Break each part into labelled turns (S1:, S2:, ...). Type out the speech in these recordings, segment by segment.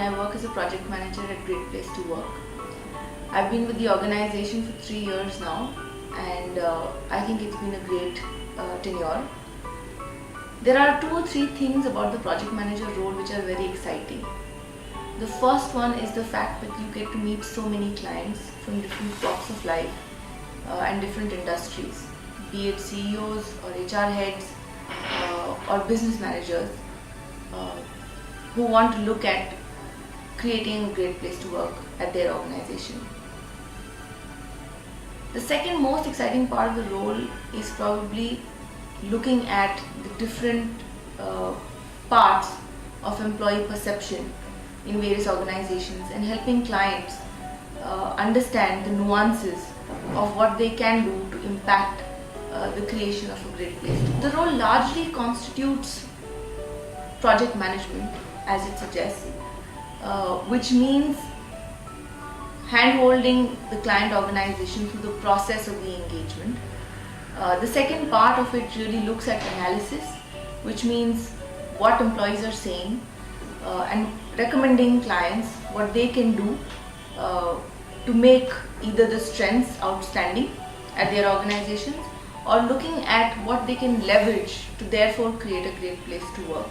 S1: I work as a project manager at Great Place to Work. I've been with the organization for 3 years now, and I think it's been a great tenure. There are 2 or 3 things about the project manager role which are very exciting. The first one is the fact that you get to meet so many clients from different walks of life and different industries, be it CEOs or HR heads or business managers who want to look at creating a great place to work at their organization. The second most exciting part of the role is probably looking at the different parts of employee perception in various organizations and helping clients understand the nuances of what they can do to impact the creation of a great place. The role largely constitutes project management, as it suggests, which means hand-holding the client organization through the process of the engagement. The second part of it really looks at analysis, which means what employees are saying and recommending clients what they can do to make either the strengths outstanding at their organizations or looking at what they can leverage to therefore create a great place to work.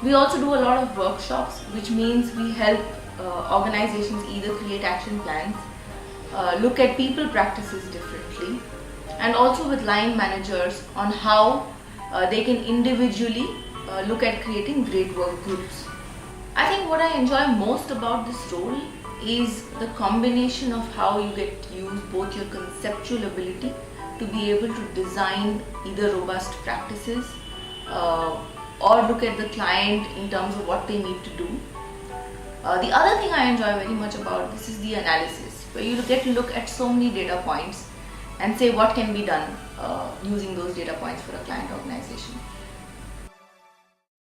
S1: We also do a lot of workshops, which means we help organizations either create action plans, look at people practices differently, and also with line managers on how they can individually look at creating great work groups. I think what I enjoy most about this role is the combination of how you get to use both your conceptual ability to be able to design either robust practices or look at the client in terms of what they need to do. The other thing I enjoy very much about this is the analysis, where you get to look at so many data points and say what can be done using those data points for a client organization.